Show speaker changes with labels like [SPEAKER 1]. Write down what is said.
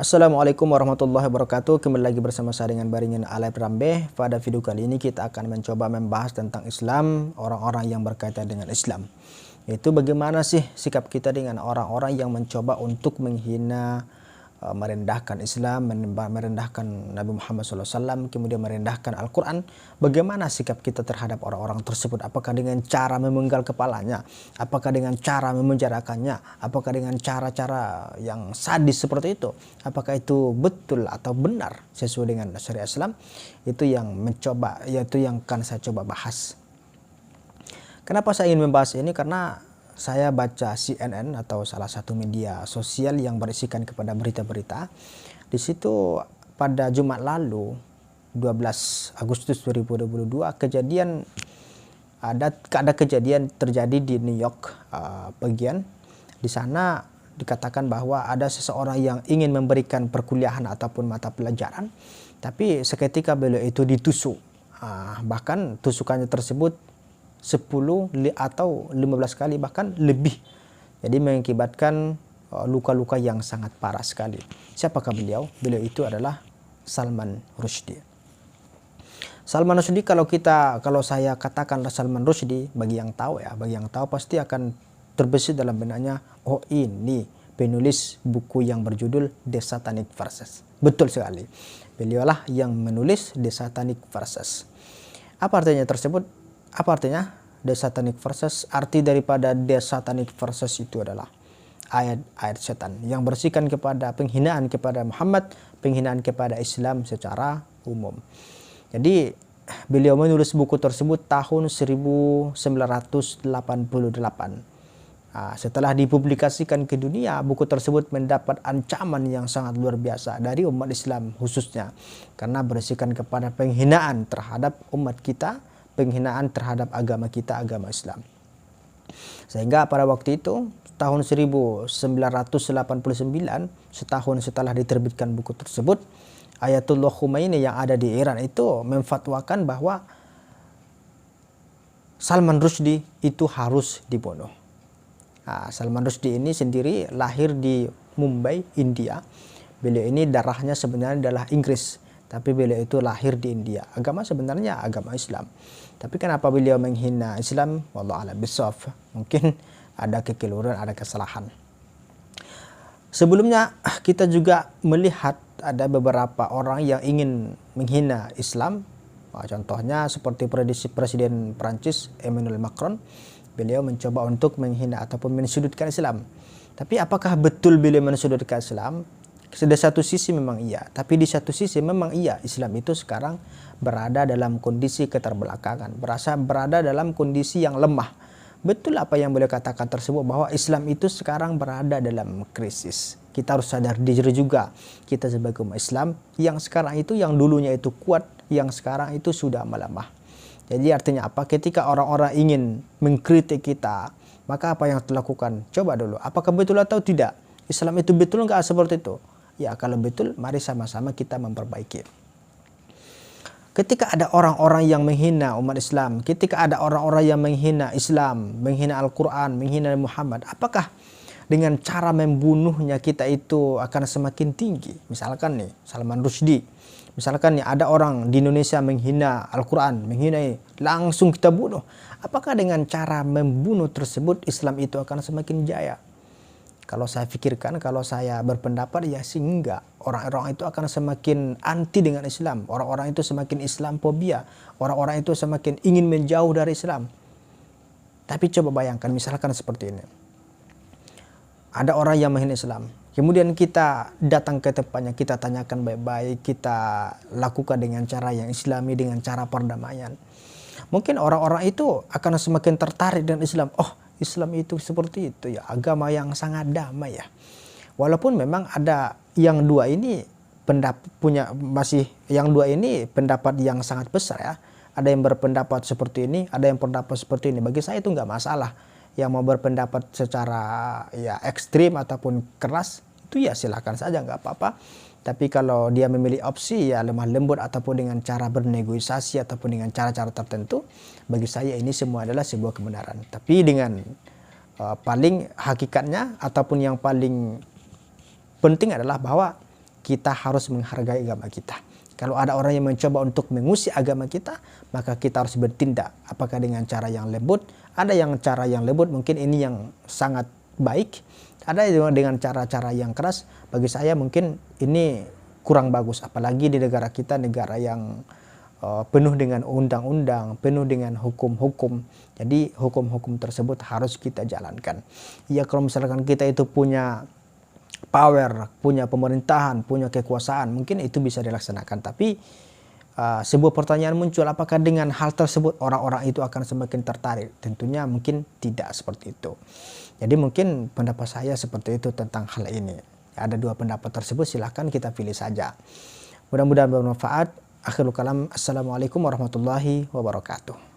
[SPEAKER 1] Assalamualaikum warahmatullahi wabarakatuh. Kembali lagi bersama saya dengan Baringin Alep Rambe. Pada video kali ini kita akan mencoba membahas tentang Islam, orang-orang yang berkaitan dengan Islam. Yaitu bagaimana sih sikap kita dengan orang-orang yang mencoba untuk menghina, merendahkan Islam, merendahkan Nabi Muhammad SAW, kemudian merendahkan Al-Quran. Bagaimana sikap kita terhadap orang-orang tersebut? Apakah dengan cara memenggal kepalanya? Apakah dengan cara memenjarakannya? Apakah dengan cara-cara yang sadis seperti itu? Apakah itu betul atau benar sesuai dengan syariat Islam? Itu yang akan saya coba bahas. Kenapa saya ingin membahas ini? Karena saya baca CNN atau salah satu media sosial yang berisikan kepada berita-berita. Di situ pada Jumat lalu 12 Agustus 2022 ada kejadian terjadi di New York bagian. Di sana dikatakan bahwa ada seseorang yang ingin memberikan perkuliahan ataupun mata pelajaran, tapi seketika beliau itu ditusuk. Bahkan tusukannya tersebut 10 atau 15 kali bahkan lebih. Jadi mengakibatkan luka-luka yang sangat parah sekali. Siapakah beliau? Beliau itu adalah Salman Rushdie. Salman Rushdie, kalau saya katakan Salman Rushdie, bagi yang tahu pasti akan terbesit dalam benaknya, oh ini penulis buku yang berjudul The Satanic Verses. Betul sekali. Beliaulah yang menulis The Satanic Verses. Apa artinya tersebut? Apa artinya The Satanic Verses? Arti daripada The Satanic Verses itu adalah ayat-ayat setan yang berisikan kepada penghinaan kepada Muhammad, penghinaan kepada Islam secara umum. Jadi beliau menulis buku tersebut tahun 1988. Setelah dipublikasikan ke dunia, buku tersebut mendapat ancaman yang sangat luar biasa dari umat Islam khususnya, karena berisikan kepada penghinaan terhadap umat kita, penghinaan terhadap agama kita, agama Islam. Sehingga pada waktu itu tahun 1989, setahun setelah diterbitkan buku tersebut, Ayatullah Khomeini yang ada di Iran itu memfatwakan bahwa Salman Rushdie itu harus dibunuh. Salman Rushdie ini sendiri lahir di Mumbai, India. Beliau ini darahnya sebenarnya adalah Inggris, tapi beliau itu lahir di India. Agama sebenarnya agama Islam. Tapi kenapa beliau menghina Islam? Wallahu a'lam bishawab. Mungkin ada kekeliruan, ada kesalahan. Sebelumnya kita juga melihat ada beberapa orang yang ingin menghina Islam. Contohnya seperti Presiden Prancis Emmanuel Macron. Beliau mencoba untuk menghina ataupun mensudutkan Islam. Tapi apakah betul beliau mensudutkan Islam? Di satu sisi memang iya, tapi di satu sisi memang iya, Islam itu sekarang berada dalam kondisi keterbelakangan, berada dalam kondisi yang lemah. Betul apa yang beliau katakan tersebut, bahwa Islam itu sekarang berada dalam krisis. Kita harus sadar diri juga, kita sebagai umat Islam yang sekarang itu, yang dulunya itu kuat, yang sekarang itu sudah melemah. Jadi artinya apa? Ketika orang-orang ingin mengkritik kita, maka apa yang harus dilakukan? Coba dulu, apakah betul atau tidak? Islam itu betul nggak seperti itu? Ya, kalau betul, mari sama-sama kita memperbaiki. Ketika ada orang-orang yang menghina umat Islam, ketika ada orang-orang yang menghina Islam, menghina Al-Quran, menghina Muhammad, apakah dengan cara membunuhnya kita itu akan semakin tinggi? Misalkan nih, Salman Rushdie. Misalkan nih, ada orang di Indonesia menghina Al-Quran, menghina, langsung kita bunuh. Apakah dengan cara membunuh tersebut Islam itu akan semakin jaya? Kalau saya pikirkan, kalau saya berpendapat, ya sih enggak. Orang-orang itu akan semakin anti dengan Islam. Orang-orang itu semakin Islamophobia. Orang-orang itu semakin ingin menjauh dari Islam. Tapi coba bayangkan, misalkan seperti ini. Ada orang yang menghina Islam. Kemudian kita datang ke tempatnya, kita tanyakan baik-baik, kita lakukan dengan cara yang Islami, dengan cara perdamaian. Mungkin orang-orang itu akan semakin tertarik dengan Islam. Oh, Islam itu seperti itu ya, agama yang sangat damai ya. Walaupun memang ada yang dua ini pendapat yang sangat besar ya. Ada yang berpendapat seperti ini, ada yang pendapat seperti ini. Bagi saya itu nggak masalah. Yang mau berpendapat secara ya ekstrim ataupun keras, itu ya silakan saja, nggak apa-apa. Tapi kalau dia memilih opsi ya lemah lembut ataupun dengan cara bernegosiasi ataupun dengan cara-cara tertentu, bagi saya ini semua adalah sebuah kebenaran. Tapi dengan paling hakikatnya ataupun yang paling penting adalah bahwa kita harus menghargai agama kita. Kalau ada orang yang mencoba untuk mengusik agama kita, maka kita harus bertindak. Apakah dengan cara yang lembut? Ada yang cara yang lembut, mungkin ini yang sangat baik. Ada yang dengan cara-cara yang keras. Bagi saya mungkin ini kurang bagus. Apalagi di negara kita, negara yang penuh dengan undang-undang, penuh dengan hukum-hukum. Jadi hukum-hukum tersebut harus kita jalankan. Ya kalau misalkan kita itu punya power, punya pemerintahan, punya kekuasaan, mungkin itu bisa dilaksanakan. Tapi sebuah pertanyaan muncul, apakah dengan hal tersebut orang-orang itu akan semakin tertarik? Tentunya mungkin tidak seperti itu. Jadi mungkin pendapat saya seperti itu tentang hal ini. Ada dua pendapat tersebut, silahkan kita pilih saja. Mudah-mudahan bermanfaat. Akhirul kalam, assalamualaikum warahmatullahi wabarakatuh.